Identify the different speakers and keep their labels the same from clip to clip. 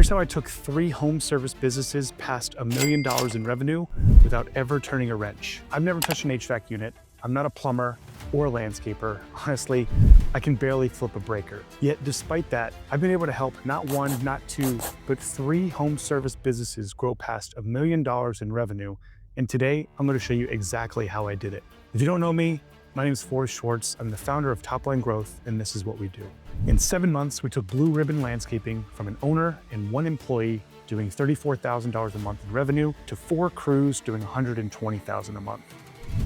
Speaker 1: Here's how I took 3 home service businesses past $1 million in revenue without ever turning a wrench. I've never touched an HVAC unit. I'm not a plumber or a landscaper. Honestly, I can barely flip a breaker. Yet despite that, I've been able to help not 1, not 2, but 3 home service businesses grow past $1 million in revenue. And today, I'm going to show you exactly how I did it. If you don't know me, my name is Schwarz. I'm the founder of Topline Growth, and this is what we do. In 7 months, we took Blue Ribbon Landscaping from an owner and 1 employee doing $34,000 a month in revenue to 4 crews doing $120,000 a month.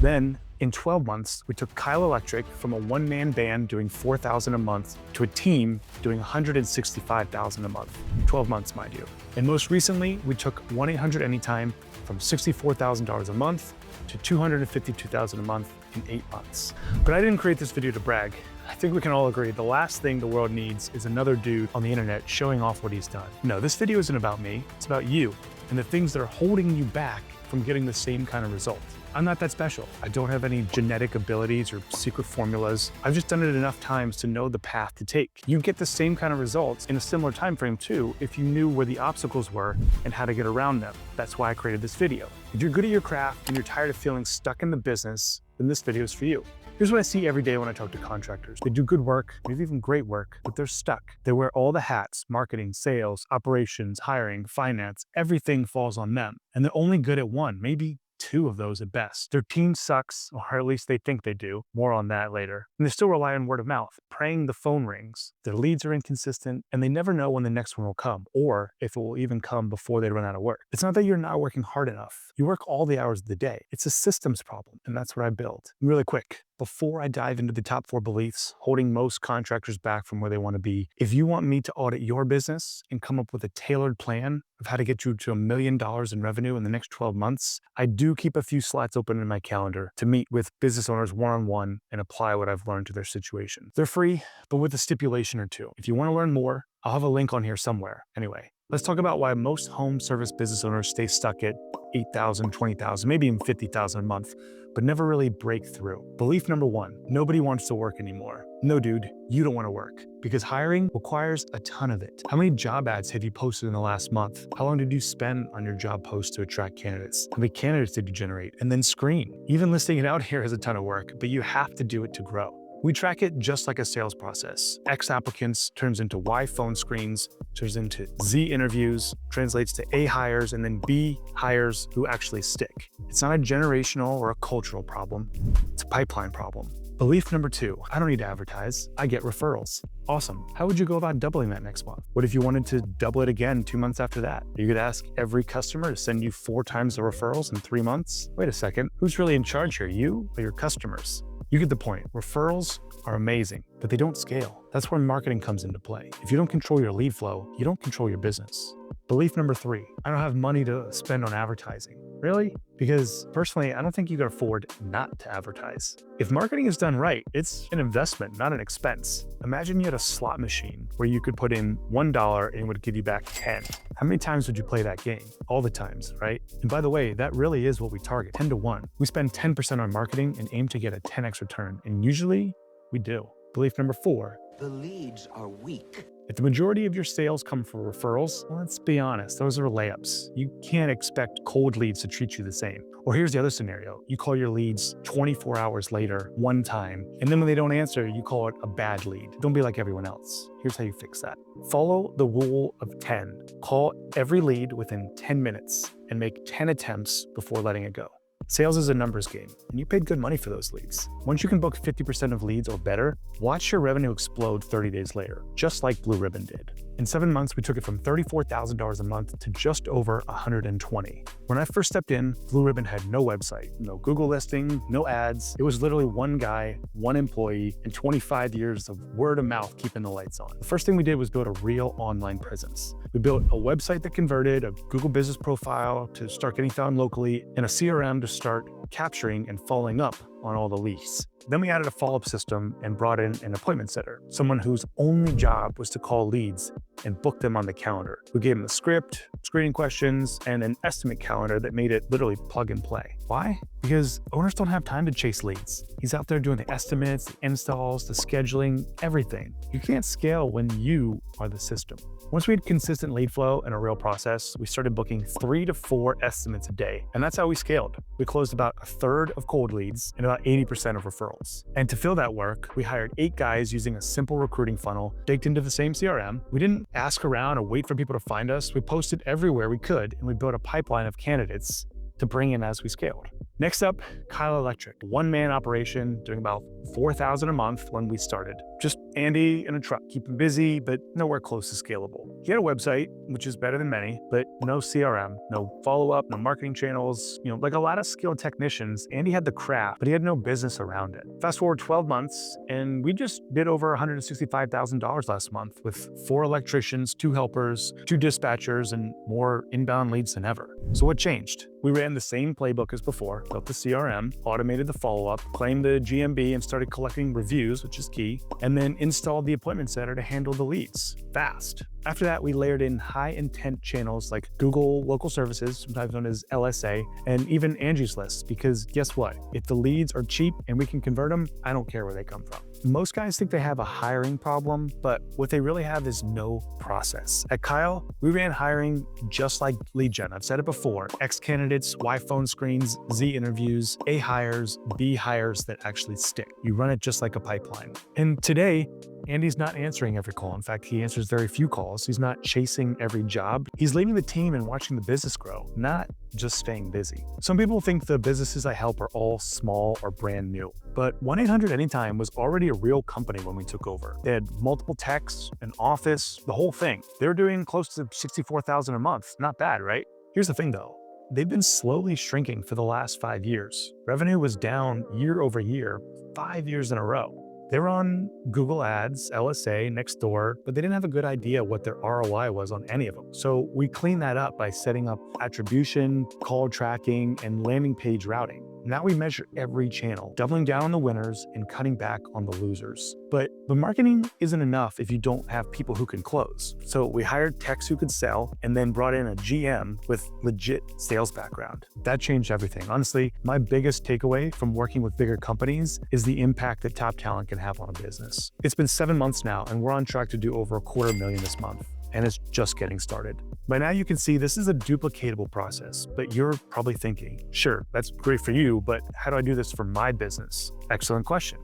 Speaker 1: Then, in 12 months, we took Keil Electric from a 1-man band doing $4,000 a month to a team doing $165,000 a month. 12 months, mind you. And most recently, we took 1-800-ANYTIME from $64,000 a month to $252,000 a month in 8 months. But I didn't create this video to brag. I think we can all agree the last thing the world needs is another dude on the internet showing off what he's done. No, this video isn't about me. It's about you and the things that are holding you back from getting the same kind of result. I'm not that special. I don't have any genetic abilities or secret formulas. I've just done it enough times to know the path to take. You get the same kind of results in a similar time frame too if you knew where the obstacles were and how to get around them. That's why I created this video. If you're good at your craft and you're tired of feeling stuck in the business, then this video is for you. Here's what I see every day when I talk to contractors. They do good work, maybe even great work, but they're stuck. They wear all the hats: marketing, sales, operations, hiring, finance. Everything falls on them. And they're only good at one, maybe 2 of those at best. Their team sucks, or at least they think they do. More on that later. And they still rely on word of mouth, praying the phone rings. Their leads are inconsistent, and they never know when the next one will come, or if it will even come before they run out of work. It's not that you're not working hard enough. You work all the hours of the day. It's a systems problem, and that's what I built. Really quick, before I dive into the top 4 beliefs holding most contractors back from where they want to be, if you want me to audit your business and come up with a tailored plan of how to get you to $1 million in revenue in the next 12 months, I do keep a few slots open in my calendar to meet with business owners one-on-one and apply what I've learned to their situation. They're free, but with a stipulation or 2. If you want to learn more, I'll have a link on here somewhere. Anyway, let's talk about why most home service business owners stay stuck at $8,000, $20,000, maybe even $50,000 a month, but never really break through. Belief number 1, nobody wants to work anymore. No, dude, you don't want to work because hiring requires a ton of it. How many job ads have you posted in the last month? How long did you spend on your job post to attract candidates? How many candidates did you generate and then screen? Even listing it out here is a ton of work, but you have to do it to grow. We track it just like a sales process. X applicants turns into Y phone screens, turns into Z interviews, translates to A hires, and then B hires who actually stick. It's not a generational or a cultural problem. It's a pipeline problem. Belief number 2, I don't need to advertise. I get referrals. Awesome. How would you go about doubling that next month? What if you wanted to double it again 2 months after that? You could ask every customer to send you 4 times the referrals in 3 months? Wait a second, who's really in charge here, you or your customers? You get the point. Referrals are amazing, but they don't scale. That's where marketing comes into play. If you don't control your lead flow, you don't control your business. Belief number 3, I don't have money to spend on advertising. Really? Because personally, I don't think you can afford not to advertise. If marketing is done right, it's an investment, not an expense. Imagine you had a slot machine where you could put in $1 and it would give you back 10. How many times would you play that game? All the times, right? And by the way, that really is what we target, 10 to 1. We spend 10% on marketing and aim to get a 10x return. And usually we do. Belief number 4,
Speaker 2: the leads are weak.
Speaker 1: if the majority of your sales come from referrals, well, let's be honest, those are layups. You can't expect cold leads to treat you the same. Or here's the other scenario. You call your leads 24 hours later, one time, and then when they don't answer, you call it a bad lead. Don't be like everyone else. Here's how you fix that. Follow the rule of 10. Call every lead within 10 minutes and make 10 attempts before letting it go. Sales is a numbers game, and you paid good money for those leads. Once you can book 50% of leads or better, watch your revenue explode 30 days later, just like Blue Ribbon did. In 7 months, we took it from $34,000 a month to just over $120,000. When I first stepped in, Blue Ribbon had no website, no Google listing, no ads. It was literally one guy, one employee, and 25 years of word of mouth keeping the lights on. The first thing we did was build a real online presence. We built a website that converted, a Google business profile to start getting found locally, and a CRM to start capturing and following up on all the leads. Then we added a follow-up system and brought in an appointment setter, someone whose only job was to call leads and book them on the calendar. We gave them a script, screening questions, and an estimate calendar that made it literally plug and play. Why? Because owners don't have time to chase leads. He's out there doing the estimates, the installs, the scheduling, everything. You can't scale when you are the system. Once we had consistent lead flow and a real process, we started booking 3 to 4 estimates a day. And that's how we scaled. We closed about a third of cold leads and about 80% of referrals. And to fill that work, we hired 8 guys using a simple recruiting funnel baked into the same CRM. We didn't ask around or wait for people to find us. We posted everywhere we could, and we built a pipeline of candidates to bring in as we scaled. Next up, Keil Electric, one-man operation doing about $4,000 a month when we started. Just Andy in a truck, keeping busy, but nowhere close to scalable. He had a website, which is better than many, but no CRM, no follow-up, no marketing channels. Like a lot of skilled technicians, Andy had the craft, but he had no business around it. Fast forward 12 months, and we just did over $165,000 last month with 4 electricians, 2 helpers, 2 dispatchers, and more inbound leads than ever. So what changed? We ran the same playbook as before, built the CRM, automated the follow-up, claimed the GMB, and started collecting reviews, which is key, and then installed the appointment center to handle the leads fast. After that, we layered in high-intent channels like Google Local Services, sometimes known as LSA, and even Angie's List, because guess what? If the leads are cheap and we can convert them, I don't care where they come from. Most guys think they have a hiring problem, but what they really have is no process. At Keil, we ran hiring just like lead gen. I've said it before, X candidates, Y phone screens, Z interviews, A hires, B hires that actually stick. You run it just like a pipeline. And today, Andy's not answering every call. In fact, he answers very few calls. He's not chasing every job. He's leading the team and watching the business grow, not just staying busy. Some people think the businesses I help are all small or brand new, but 1-800-ANYTIME was already a real company when we took over. They had multiple techs, an office, the whole thing. They were doing close to $64,000 a month. Not bad, right? Here's the thing though. They've been slowly shrinking for the last 5 years. Revenue was down year over year, 5 years in a row. They were on Google Ads, LSA, Nextdoor, but they didn't have a good idea what their ROI was on any of them. So we cleaned that up by setting up attribution, call tracking, and landing page routing. Now we measure every channel, doubling down on the winners and cutting back on the losers. But marketing isn't enough if you don't have people who can close. So we hired techs who could sell and then brought in a GM with legit sales background. That changed everything. Honestly, my biggest takeaway from working with bigger companies is the impact that top talent can have on a business. It's been 7 months now, and we're on track to do over $250,000 this month. And it's just getting started. By now you can see this is a duplicatable process, but you're probably thinking, sure, that's great for you, but how do I do this for my business? Excellent question.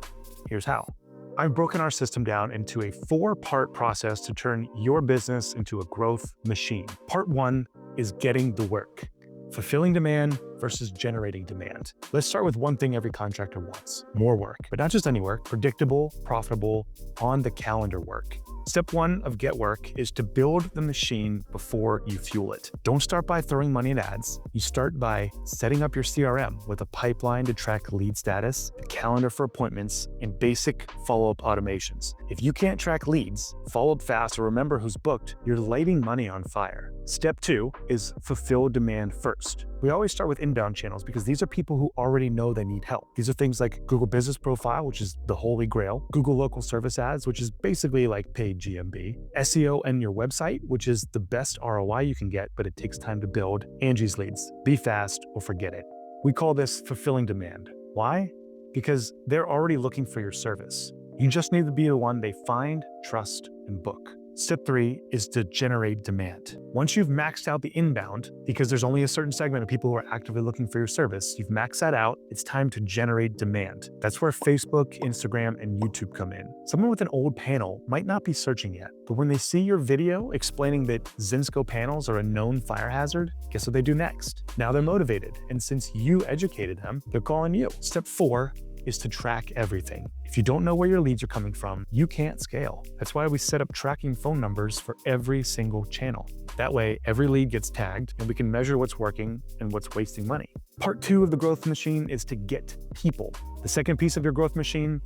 Speaker 1: Here's how. I've broken our system down into a 4-part process to turn your business into a growth machine. Part 1 is getting the work. Fulfilling demand versus generating demand. Let's start with one thing every contractor wants: more work, but not just any work, predictable, profitable, on the calendar work. Step 1 of Get Work is to build the machine before you fuel it. Don't start by throwing money at ads. You start by setting up your CRM with a pipeline to track lead status, a calendar for appointments, and basic follow-up automations. If you can't track leads, follow up fast, or remember who's booked, you're lighting money on fire. Step 2 is fulfill demand first. We always start with inbound channels because these are people who already know they need help. These are things like Google Business Profile, which is the holy grail, Google Local Service Ads, which is basically like paid GMB, SEO and your website, which is the best ROI you can get, but it takes time to build, Angie's Leads. Be fast or forget it. We call this fulfilling demand. Why? Because they're already looking for your service. You just need to be the one they find, trust, and book. Step 3 is to generate demand. Once you've maxed out the inbound, because there's only a certain segment of people who are actively looking for your service, you've maxed that out, it's time to generate demand. That's where Facebook, Instagram, and YouTube come in. Someone with an old panel might not be searching yet, but when they see your video explaining that Zinsco panels are a known fire hazard, guess what they do next? Now they're motivated, and since you educated them, they're calling you. Step 4 is to track everything. If you don't know where your leads are coming from, you can't scale. That's why we set up tracking phone numbers for every single channel. That way, every lead gets tagged and we can measure what's working and what's wasting money. Part 2 of the growth machine is to get people. The second piece of your growth machine,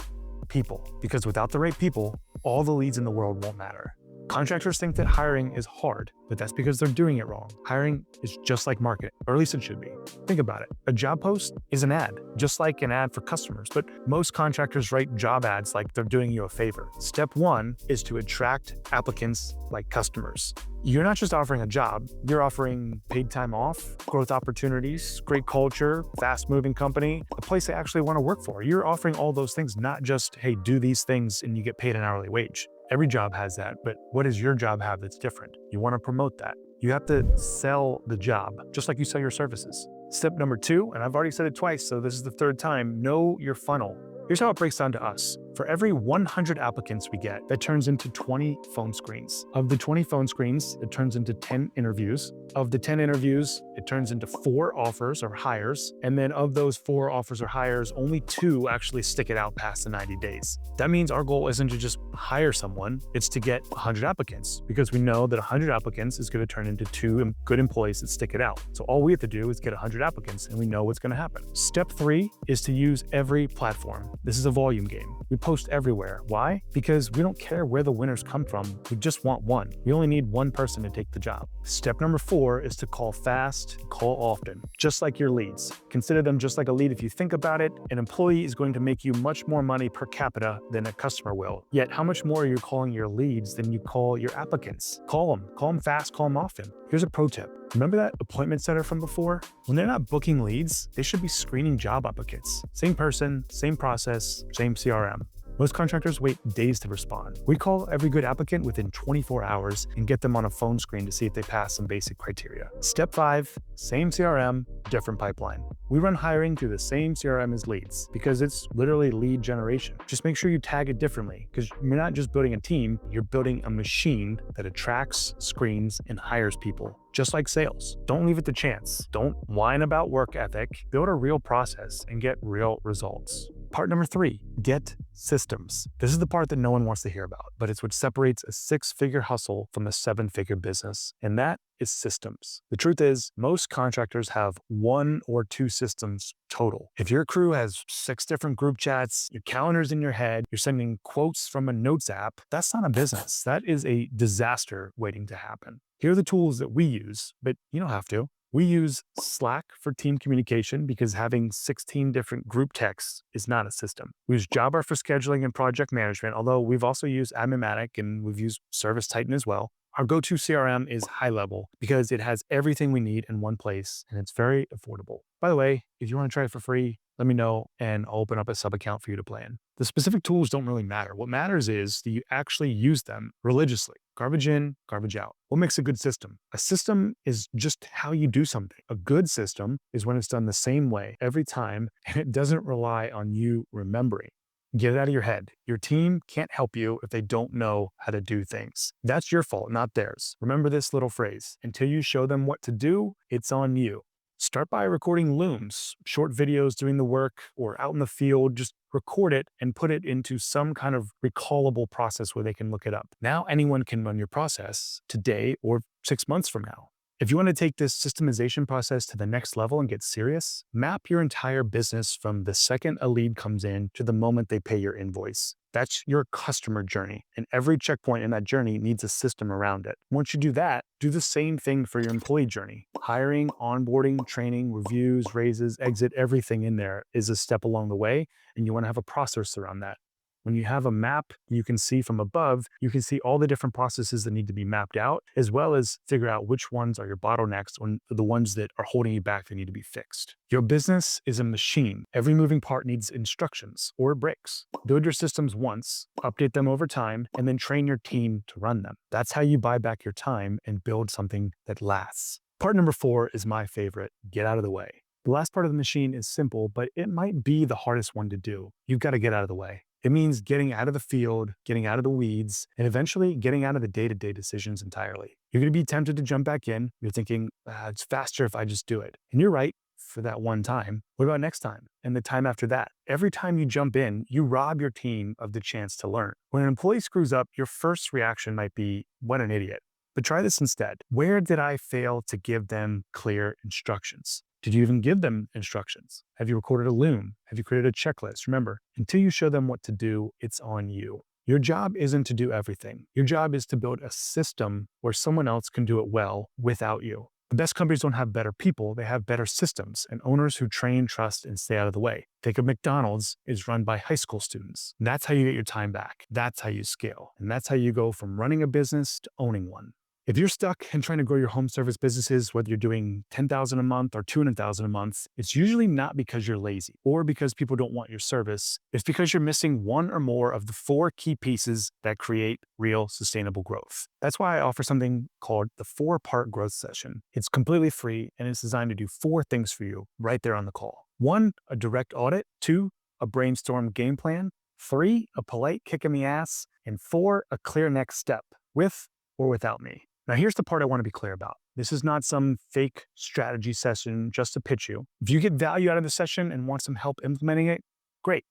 Speaker 1: people. Because without the right people, all the leads in the world won't matter. Contractors think that hiring is hard, but that's because they're doing it wrong. Hiring is just like marketing, or at least it should be. Think about it. A job post is an ad, just like an ad for customers, but most contractors write job ads like they're doing you a favor. Step 1 is to attract applicants like customers. You're not just offering a job, you're offering paid time off, growth opportunities, great culture, fast-moving company, a place they actually want to work for. You're offering all those things, not just, hey, do these things and you get paid an hourly wage. Every job has that, but what does your job have that's different? You want to promote that. You have to sell the job, just like you sell your services. Step number 2, and I've already said it twice, so this is the 3rd time, know your funnel. Here's how it breaks down to us. For every 100 applicants we get, that turns into 20 phone screens. Of the 20 phone screens, it turns into 10 interviews. Of the 10 interviews, it turns into 4 offers or hires. And then of those 4 offers or hires, only 2 actually stick it out past the 90 days. That means our goal isn't to just hire someone, it's to get 100 applicants, because we know that 100 applicants is going to turn into 2 good employees that stick it out. So all we have to do is get 100 applicants and we know what's going to happen. Step 3 is to use every platform. This is a volume game. We post everywhere. Why? Because we don't care where the winners come from. We just want one. We only need one person to take the job. Step number 4 is to call fast, call often, just like your leads. Consider them just like a lead. If you think about it, an employee is going to make you much more money per capita than a customer will. Yet, how much more are you calling your leads than you call your applicants? Call them fast, call them often. Here's a pro tip. Remember that appointment center from before? When they're not booking leads, they should be screening job applicants. Same person, same process, same CRM. Most contractors wait days to respond. We call every good applicant within 24 hours and get them on a phone screen to see if they pass some basic criteria. Step 5, same CRM, different pipeline. We run hiring through the same CRM as leads because it's literally lead generation. Just make sure you tag it differently because you're not just building a team, you're building a machine that attracts, screens, and hires people. Just like sales. Don't leave it to chance. Don't whine about work ethic. Build a real process and get real results. Part number 3, get systems. This is the part that no one wants to hear about, but it's what separates a 6-figure hustle from a 7-figure business, and that is systems. The truth is, most contractors have 1 or 2 systems total. If your crew has 6 different group chats, your calendar's in your head, you're sending quotes from a notes app, that's not a business. That is a disaster waiting to happen. Here are the tools that we use, but you don't have to. We use Slack for team communication because having 16 different group texts is not a system. We use Jabber for scheduling and project management, although we've also used Adminmatic and we've used Service Titan as well. Our go-to CRM is High Level because it has everything we need in one place and it's very affordable. By the way, if you want to try it for free, let me know and I'll open up a sub account for you to play in. The specific tools don't really matter. What matters is that you actually use them religiously. Garbage in, garbage out. What makes a good system? A system is just how you do something. A good system is when it's done the same way every time and it doesn't rely on you remembering. Get it out of your head. Your team can't help you if they don't know how to do things. That's your fault, not theirs. Remember this little phrase. Until you show them what to do, it's on you. Start by recording looms, short videos doing the work or out in the field. Just record it and put it into some kind of recallable process where they can look it up. Now anyone can run your process today or 6 months from now. If you want to take this systemization process to the next level and get serious, map your entire business from the second a lead comes in to the moment they pay your invoice. That's your customer journey, and every checkpoint in that journey needs a system around it. Once you do that, do the same thing for your employee journey. Hiring, onboarding, training, reviews, raises, exit, everything in there is a step along the way, and you want to have a process around that. When you have a map you can see from above, you can see all the different processes that need to be mapped out, as well as figure out which ones are your bottlenecks or the ones that are holding you back that need to be fixed. Your business is a machine. Every moving part needs instructions or breaks. Build your systems once, update them over time, and then train your team to run them. That's how you buy back your time and build something that lasts. Part number 4 is my favorite. Get out of the way. The last part of the machine is simple, but it might be the hardest one to do. You've got to get out of the way. It means getting out of the field, getting out of the weeds, and eventually getting out of the day-to-day decisions entirely. You're going to be tempted to jump back in. You're thinking, it's faster if I just do it. And you're right for that one time. What about next time? And the time after that? Every time you jump in, you rob your team of the chance to learn. When an employee screws up, your first reaction might be, what an idiot. But try this instead. Where did I fail to give them clear instructions? Did you even give them instructions? Have you recorded a loom? Have you created a checklist? Remember, until you show them what to do, it's on you. Your job isn't to do everything. Your job is to build a system where someone else can do it well without you. The best companies don't have better people, they have better systems and owners who train, trust, and stay out of the way. Think of McDonald's is run by high school students. That's how you get your time back. That's how you scale. And that's how you go from running a business to owning one. If you're stuck and trying to grow your home service businesses, whether you're doing 10,000 a month or 200,000 a month, it's usually not because you're lazy or because people don't want your service. It's because you're missing one or more of the 4 key pieces that create real sustainable growth. That's why I offer something called the 4-part growth session. It's completely free and it's designed to do 4 things for you right there on the call. 1, a direct audit. 2, a brainstorm game plan. 3, a polite kick in the ass. And 4, a clear next step, with or without me. Now, here's the part I want to be clear about. This is not some fake strategy session just to pitch you. If you get value out of the session and want some help implementing it, great.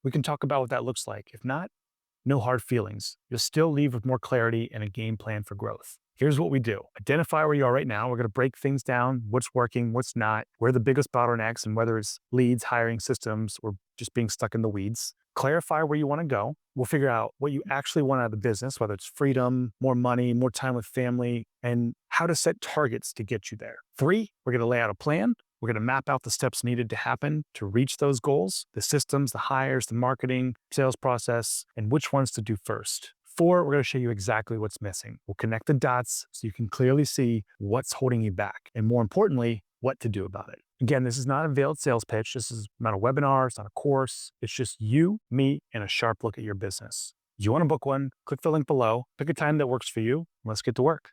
Speaker 1: We can talk about what that looks like. If not, no hard feelings. You'll still leave with more clarity and a game plan for growth. Here's what we do. Identify where you are right now. We're going to break things down, what's working, what's not, where are the biggest bottlenecks, and whether it's leads, hiring systems, or just being stuck in the weeds. Clarify where you want to go. We'll figure out what you actually want out of the business, whether it's freedom, more money, more time with family, and how to set targets to get you there. 3, we're going to lay out a plan. We're going to map out the steps needed to happen to reach those goals, the systems, the hires, the marketing, sales process, and which ones to do first. 4, we're going to show you exactly what's missing. We'll connect the dots so you can clearly see what's holding you back, and more importantly, what to do about it. Again, this is not a veiled sales pitch. This is not a webinar. It's not a course. It's just you, me, and a sharp look at your business. If you want to book one, click the link below, pick a time that works for you, and let's get to work.